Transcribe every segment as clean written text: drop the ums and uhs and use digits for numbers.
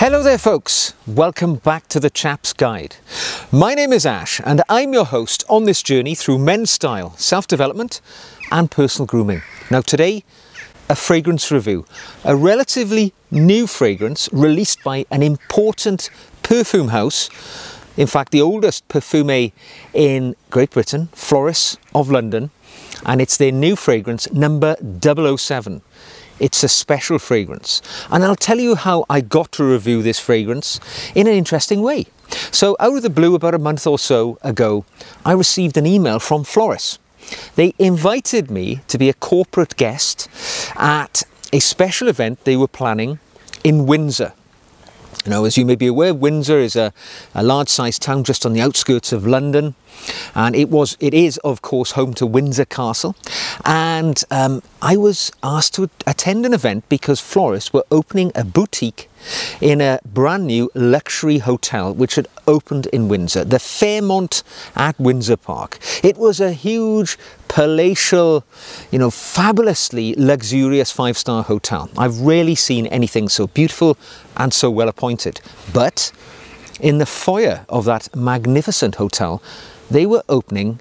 Hello there folks, welcome back to the Chap's Guide. My name is Ash and I'm your host on this journey through men's style, self-development and personal grooming. Now today, a fragrance review, a relatively new fragrance released by an important perfume house, in fact the oldest perfume in Great Britain, Floris of London, and it's their new fragrance number 007. It's a special fragrance, and I'll tell you how I got to review this fragrance in an interesting way. So out of the blue, about a month or so ago, I received an email from Floris. They invited me to be a corporate guest at a special event they were planning in Windsor. Now, as you may be aware, Windsor is a large-sized town just on the outskirts of London, and it is, of course, home to Windsor Castle. And I was asked to attend an event because Floris were opening a boutique in a brand new luxury hotel which had opened in Windsor, the Fairmont at Windsor Park. It was a huge, palatial, fabulously luxurious five-star hotel. I've rarely seen anything so beautiful and so well appointed. But in the foyer of that magnificent hotel, they were opening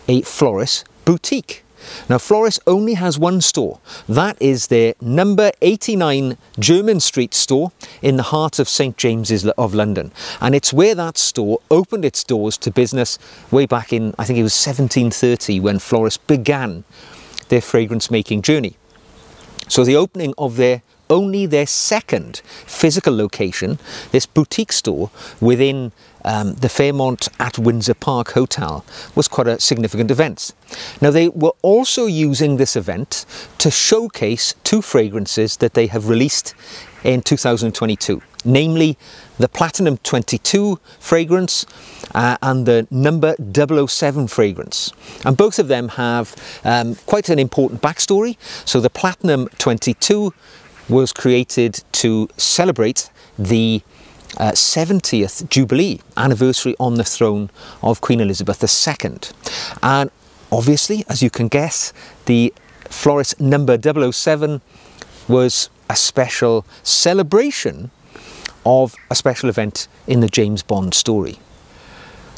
a Floris boutique. Now, Floris only has one store. That is their number 89 Jermyn Street store in the heart of St. James's of London. And it's where that store opened its doors to business way back in, I think it was 1730, when Floris began their fragrance making journey. So the opening of only their second physical location, this boutique store within the Fairmont at Windsor Park Hotel, was quite a significant event. Now, they were also using this event to showcase two fragrances that they have released in 2022, namely the Platinum 22 fragrance and the number 007 fragrance. And both of them have quite an important backstory. So the Platinum 22 was created to celebrate the 70th Jubilee anniversary on the throne of Queen Elizabeth II. And obviously, as you can guess, the Floris number 007 was a special celebration of a special event in the James Bond story.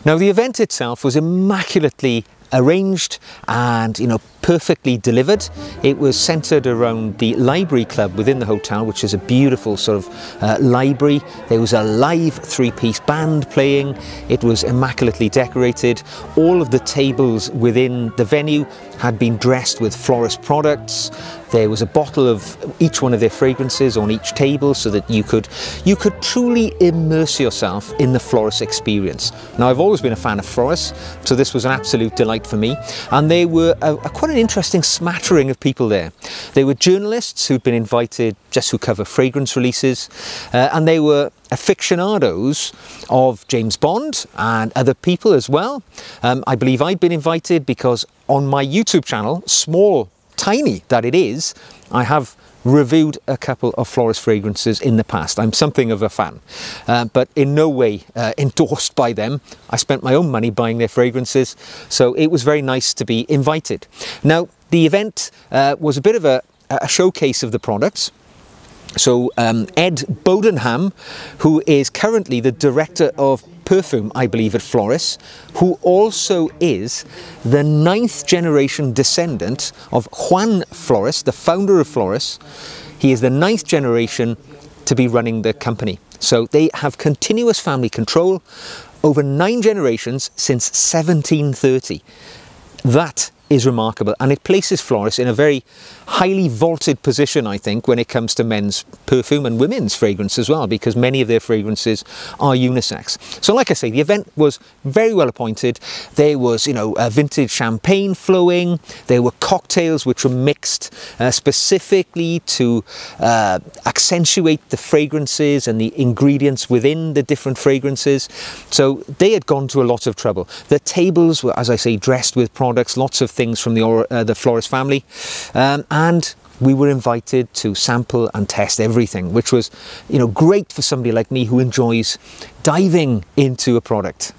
Now, the event itself was immaculately arranged and perfectly delivered. It was centered around the library club within the hotel, which is a beautiful sort of library. There was a live three-piece band playing. It was immaculately decorated. All of the tables within the venue had been dressed with Floris products. There was a bottle of each one of their fragrances on each table so that you could truly immerse yourself in the Floris experience. Now, I've always been a fan of Floris, so this was an absolute delight for me. And there were quite an interesting smattering of people there. There were journalists who'd been invited just who cover fragrance releases, and they were aficionados of James Bond and other people as well. I believe I'd been invited because on my YouTube channel, small, tiny that it is, I have reviewed a couple of Floris fragrances in the past. I'm something of a fan, but in no way endorsed by them. I spent my own money buying their fragrances, so it was very nice to be invited. Now, the event was a bit of a showcase of the products. So Ed Bodenham, who is currently the director of perfume, I believe, at Floris, who also is the 9th generation descendant of Juan Floris, the founder of Floris. He is the 9th generation to be running the company. So they have continuous family control over 9 generations since 1730. That is remarkable, and it places Floris in a very highly vaulted position, I think, when it comes to men's perfume and women's fragrance as well, because many of their fragrances are unisex. So like I say, the event was very well appointed. There was, a vintage champagne flowing. There were cocktails which were mixed specifically to accentuate the fragrances and the ingredients within the different fragrances. So they had gone to a lot of trouble. The tables were, as I say, dressed with products, lots of things from the Floris family, and we were invited to sample and test everything, which was, great for somebody like me who enjoys diving into a product.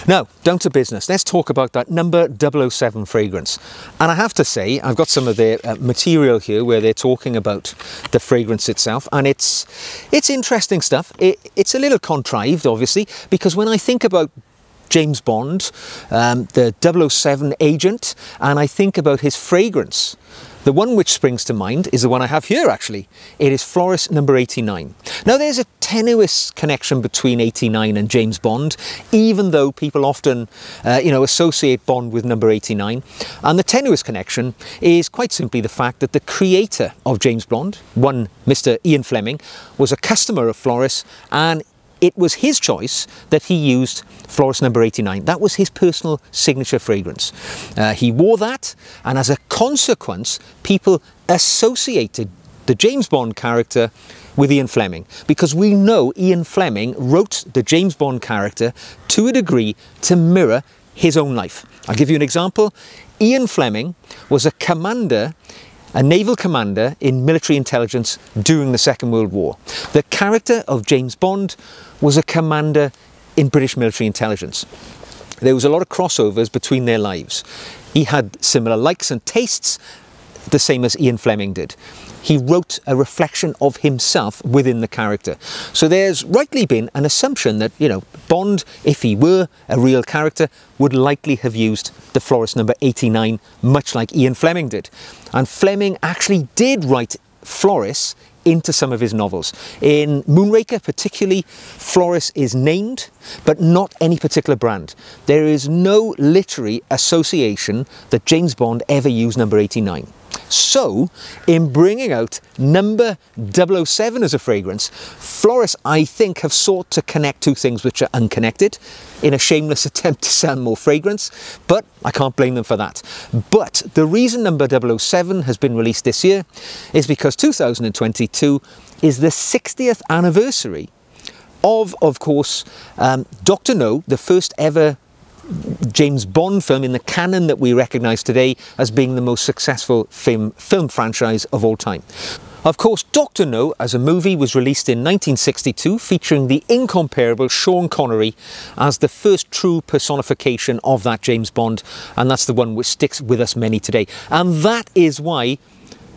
Now, down to business. Let's talk about that number 007 fragrance. And I have to say, I've got some of their material here where they're talking about the fragrance itself, and it's interesting stuff. It's a little contrived, obviously, because when I think about James Bond, the 007 agent, and I think about his fragrance, the one which springs to mind is the one I have here, actually. It is Floris number 89. Now, there's a tenuous connection between 89 and James Bond, even though people often, associate Bond with number 89. And the tenuous connection is quite simply the fact that the creator of James Bond, one Mr. Ian Fleming, was a customer of Floris, and it was his choice that he used Floris number 89. That was his personal signature fragrance. He wore that, and as a consequence, people associated the James Bond character with Ian Fleming, because we know Ian Fleming wrote the James Bond character to a degree to mirror his own life. I'll give you an example. Ian Fleming was a commander, a naval commander in military intelligence during the Second World War. The character of James Bond was a commander in British military intelligence. There was a lot of crossovers between their lives. He had similar likes and tastes, the same as Ian Fleming did. He wrote a reflection of himself within the character. So there's rightly been an assumption that, Bond, if he were a real character, would likely have used the Floris number 89, much like Ian Fleming did. And Fleming actually did write Floris into some of his novels. In Moonraker particularly, Floris is named, but not any particular brand. There is no literary association that James Bond ever used number 89. So, in bringing out number 007 as a fragrance, Floris, I think, have sought to connect two things which are unconnected in a shameless attempt to sell more fragrance, but I can't blame them for that. But the reason number 007 has been released this year is because 2022 is the 60th anniversary of course, Dr. No, the first ever James Bond film in the canon that we recognise today as being the most successful film franchise of all time. Of course, Dr. No as a movie was released in 1962, featuring the incomparable Sean Connery as the first true personification of that James Bond, and that's the one which sticks with us many today. And that is why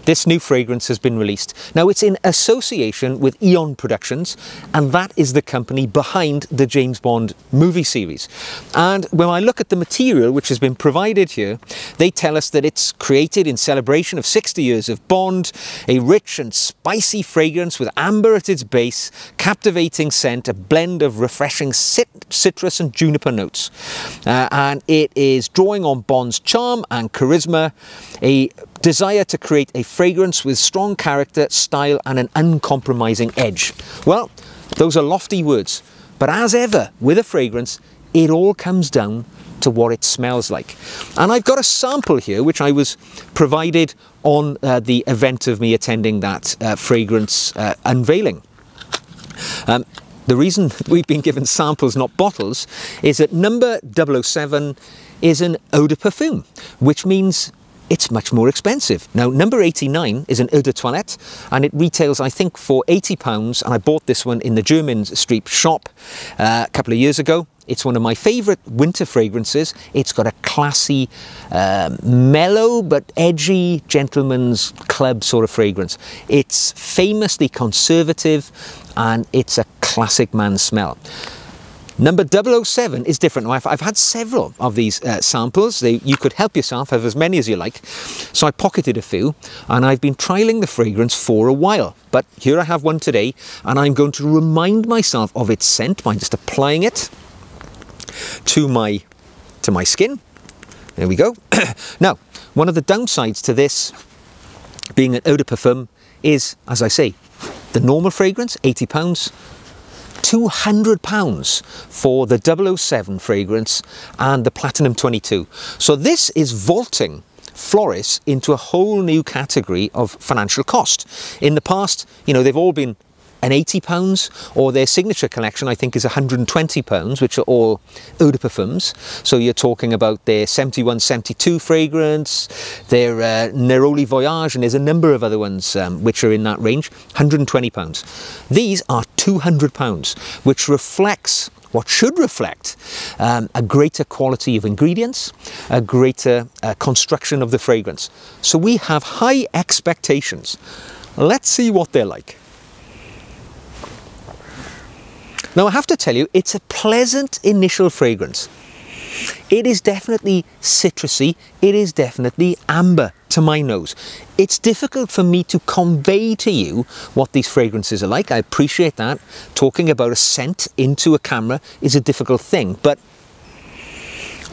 this new fragrance has been released. Now, it's in association with Eon Productions, and that is the company behind the James Bond movie series. And when I look at the material which has been provided here, they tell us that it's created in celebration of 60 years of Bond, a rich and spicy fragrance with amber at its base, captivating scent, a blend of refreshing citrus and juniper notes. And it is drawing on Bond's charm and charisma, a desire to create a fragrance with strong character, style, and an uncompromising edge. Well, those are lofty words, but as ever with a fragrance, it all comes down to what it smells like. And I've got a sample here which I was provided on the event of me attending that fragrance unveiling. The reason we've been given samples, not bottles, is that number 007 is an eau de parfum, which means it's much more expensive. Now, number 89 is an eau de toilette, and it retails, I think, for £80, and I bought this one in the Jermyn Street shop a couple of years ago. It's one of my favourite winter fragrances. It's got a classy, mellow but edgy gentleman's club sort of fragrance. It's famously conservative, and it's a classic man smell. Number 007 is different. Now, I've had several of these samples. You could help yourself, have as many as you like. So I pocketed a few, and I've been trialling the fragrance for a while. But here I have one today, and I'm going to remind myself of its scent by just applying it to my skin. There we go. Now, one of the downsides to this being an eau de parfum is, as I say, the normal fragrance, £80. £200 for the 007 fragrance and the Platinum 22. So this is vaulting Floris into a whole new category of financial cost. In the past, they've all been an £80, or their signature collection, I think, is £120, which are all eau de parfums. So you're talking about their 71, 72 fragrance, their Neroli Voyage, and there's a number of other ones which are in that range, £120. These are £200, which reflects what should reflect a greater quality of ingredients, a greater construction of the fragrance. So we have high expectations. Let's see what they're like. Now I have to tell you, it's a pleasant initial fragrance. It is definitely citrusy, it is definitely amber to my nose. It's difficult for me to convey to you what these fragrances are like. I appreciate that. Talking about a scent into a camera is a difficult thing, but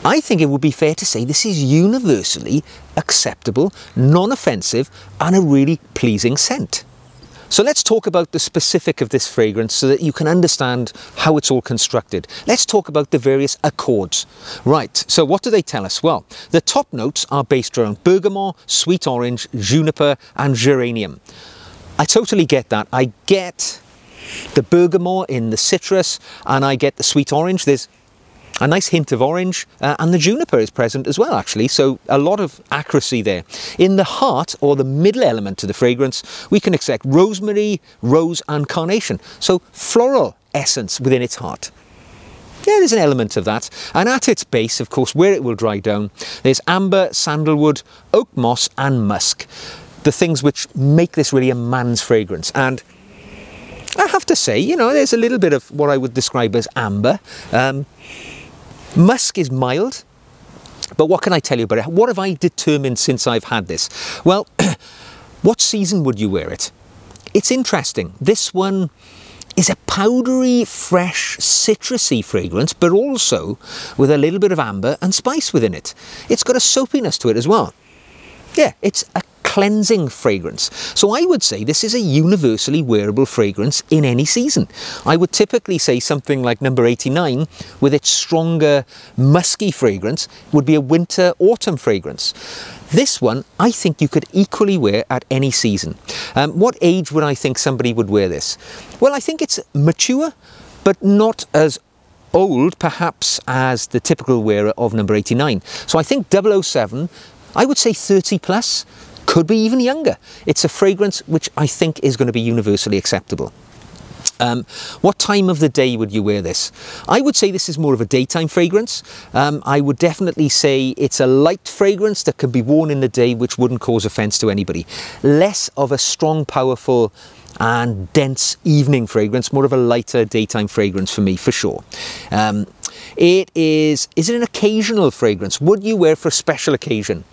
I think it would be fair to say this is universally acceptable, non-offensive, and a really pleasing scent. So let's talk about the specific of this fragrance so that you can understand how it's all constructed. Let's talk about the various accords. Right, so what do they tell us? Well, the top notes are based around bergamot, sweet orange, juniper and geranium. I totally get that. I get the bergamot in the citrus and I get the sweet orange. There's a nice hint of orange and the juniper is present as well, actually, so a lot of accuracy there. In the heart, or the middle element of the fragrance, we can expect rosemary, rose and carnation, so floral essence within its heart. Yeah, there's an element of that. And at its base, of course, where it will dry down, there's amber, sandalwood, oak moss and musk, the things which make this really a man's fragrance. And I have to say, you know, there's a little bit of what I would describe as amber. Musk is mild, but what can I tell you about it? What have I determined since I've had this? Well, what season would you wear it? It's interesting. This one is a powdery, fresh, citrusy fragrance, but also with a little bit of amber and spice within it. It's got a soapiness to it as well. Yeah, it's a cleansing fragrance. So I would say this is a universally wearable fragrance in any season. I would typically say something like number 89 with its stronger musky fragrance would be a winter autumn fragrance. This one I think you could equally wear at any season. What age would I think somebody would wear this? Well, I think it's mature but not as old perhaps as the typical wearer of number 89. So I think 007, I would say 30 plus, could be even younger. It's a fragrance which I think is going to be universally acceptable. What time of the day would you wear this? I would say this is more of a daytime fragrance. I would definitely say it's a light fragrance that can be worn in the day which wouldn't cause offence to anybody. Less of a strong, powerful and dense evening fragrance, more of a lighter daytime fragrance for me, for sure. Is it an occasional fragrance? Would you wear it for a special occasion?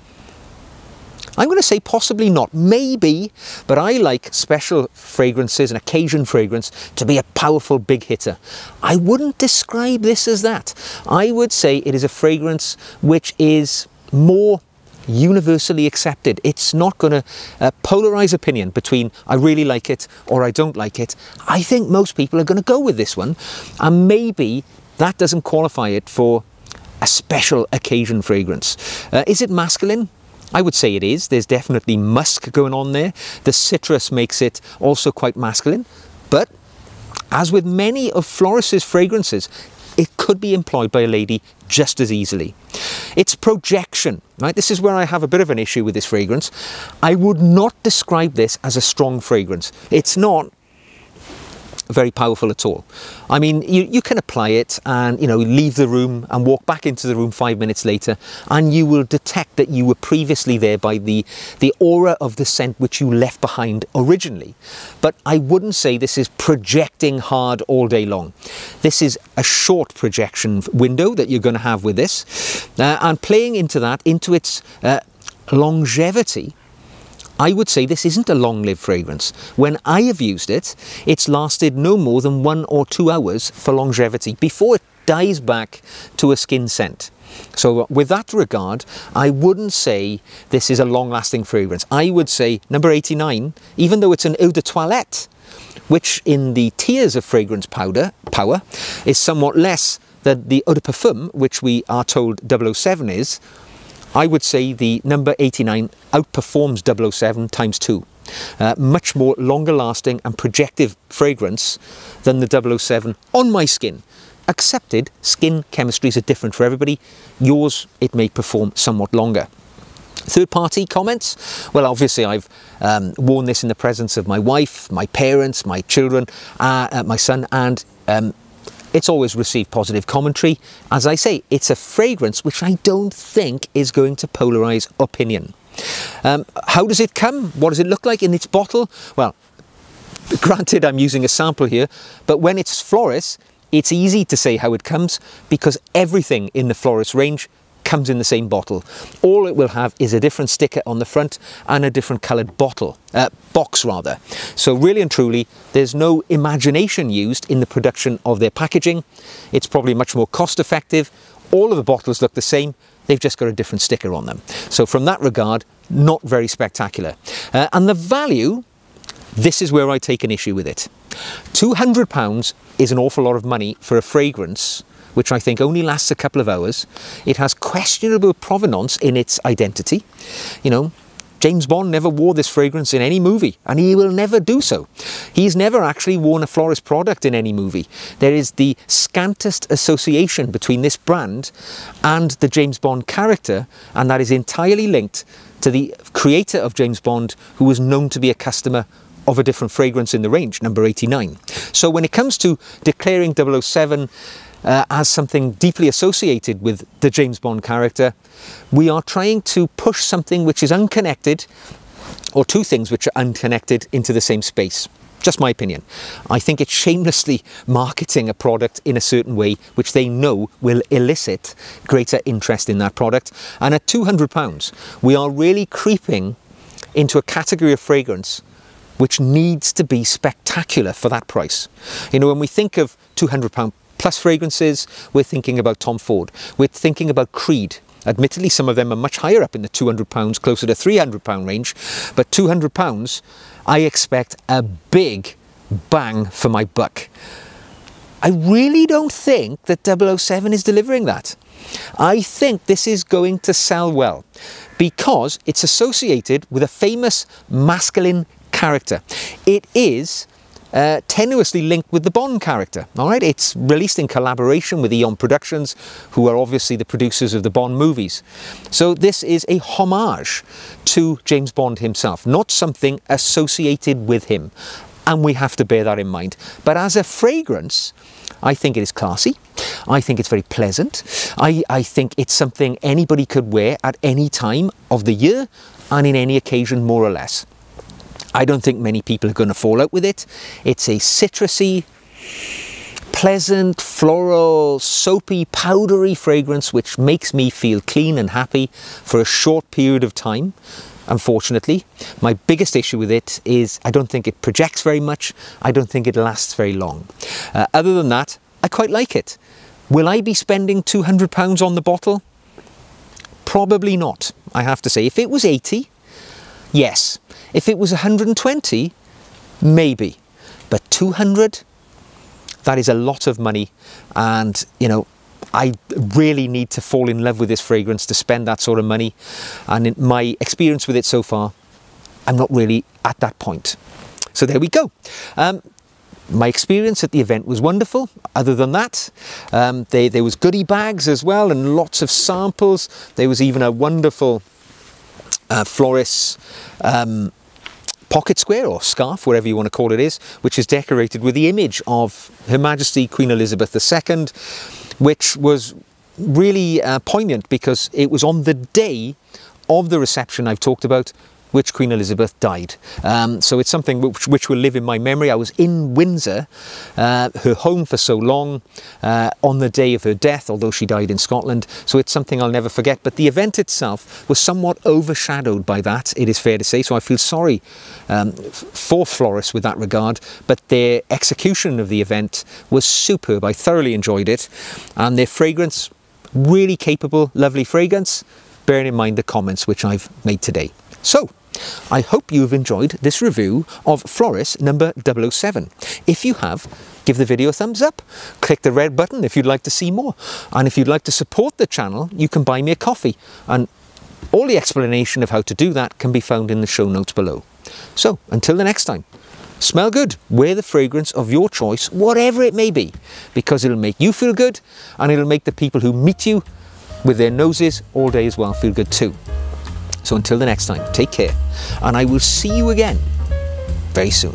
I'm going to say possibly not, maybe, but I like special fragrances, an occasion fragrance, to be a powerful big hitter. I wouldn't describe this as that. I would say it is a fragrance which is more universally accepted. It's not going to polarize opinion between I really like it or I don't like it. I think most people are going to go with this one, and maybe that doesn't qualify it for a special occasion fragrance. Is it masculine? I would say it is. There's definitely musk going on there. The citrus makes it also quite masculine, but as with many of Floris's fragrances, it could be employed by a lady just as easily. It's projection, right? This is where I have a bit of an issue with this fragrance. I would not describe this as a strong fragrance. It's not very powerful at all. I mean, you can apply it and, you know, leave the room and walk back into the room 5 minutes later, and you will detect that you were previously there by the aura of the scent which you left behind originally. But I wouldn't say this is projecting hard all day long. This is a short projection window that you're going to have with this, and playing into that, into its longevity, I would say this isn't a long-lived fragrance. When I have used it, it's lasted no more than 1 or 2 hours for longevity before it dies back to a skin scent. So with that regard, I wouldn't say this is a long-lasting fragrance. I would say number 89, even though it's an eau de toilette, which in the tiers of fragrance power is somewhat less than the eau de parfum, which we are told 007 is, I would say the number 89 outperforms 007 times 2. Much more longer lasting and projective fragrance than the 007 on my skin. Accepted, skin chemistries are different for everybody. Yours, it may perform somewhat longer. Third-party comments? Well, obviously I've worn this in the presence of my wife, my parents, my children, my son, and it's always received positive commentary. As I say, it's a fragrance which I don't think is going to polarize opinion. How does it come? What does it look like in its bottle? Well, granted, I'm using a sample here, but when it's Floris, it's easy to say how it comes because everything in the Floris range comes in the same bottle. All it will have is a different sticker on the front and a different coloured box rather. So really and truly, there's no imagination used in the production of their packaging. It's probably much more cost effective. All of the bottles look the same. They've just got a different sticker on them. So from that regard, not very spectacular. And the value, this is where I take an issue with it. £200 is an awful lot of money for a fragrance which I think only lasts a couple of hours. It has questionable provenance in its identity. You know, James Bond never wore this fragrance in any movie, and he will never do so. He's never actually worn a Floris product in any movie. There is the scantest association between this brand and the James Bond character, and that is entirely linked to the creator of James Bond, who was known to be a customer of a different fragrance in the range, number 89. So when it comes to declaring 007 as something deeply associated with the James Bond character, we are trying to push something which is unconnected, or two things which are unconnected, into the same space. Just my opinion. I think it's shamelessly marketing a product in a certain way which they know will elicit greater interest in that product. And at £200, we are really creeping into a category of fragrance which needs to be spectacular for that price. You know, when we think of £200 plus fragrances, we're thinking about Tom Ford. We're thinking about Creed. Admittedly, some of them are much higher up in the £200, closer to £300 range, but £200, I expect a big bang for my buck. I really don't think that 007 is delivering that. I think this is going to sell well because it's associated with a famous masculine character. It is tenuously linked with the Bond character. All right, it's released in collaboration with Eon Productions, who are obviously the producers of the Bond movies. So this is a homage to James Bond himself, not something associated with him. And we have to bear that in mind. But as a fragrance, I think it is classy. I think it's very pleasant. I think it's something anybody could wear at any time of the year and in any occasion, more or less. I don't think many people are going to fall out with it. It's a citrusy, pleasant, floral, soapy, powdery fragrance which makes me feel clean and happy for a short period of time. Unfortunately, my biggest issue with it is I don't think it projects very much. I don't think it lasts very long. Other than that, I quite like it. Will I be spending £200 on the bottle? Probably not, I have to say. If it was 80, yes. If it was 120, maybe. But 200, that is a lot of money. And, you know, I really need to fall in love with this fragrance to spend that sort of money. And in my experience with it so far, I'm not really at that point. So there we go. My experience at the event was wonderful. Other than that, there was goodie bags as well and lots of samples. There was even a wonderful Floris pocket square or scarf, whatever you want to call it is, which is decorated with the image of Her Majesty Queen Elizabeth II, which was really poignant because it was on the day of the reception I've talked about, which Queen Elizabeth died. So it's something which will live in my memory. I was in Windsor, her home for so long, on the day of her death, although she died in Scotland. So it's something I'll never forget. But the event itself was somewhat overshadowed by that, it is fair to say. So I feel sorry for Floris with that regard. But their execution of the event was superb. I thoroughly enjoyed it. And their fragrance, really capable, lovely fragrance, bearing in mind the comments which I've made today. So, I hope you've enjoyed this review of Floris number 007. If you have, give the video a thumbs up, click the red button if you'd like to see more. And if you'd like to support the channel, you can buy me a coffee. And all the explanation of how to do that can be found in the show notes below. So, until the next time, smell good, wear the fragrance of your choice, whatever it may be, because it'll make you feel good and it'll make the people who meet you with their noses all day as well feel good too. So until the next time, take care, and I will see you again very soon.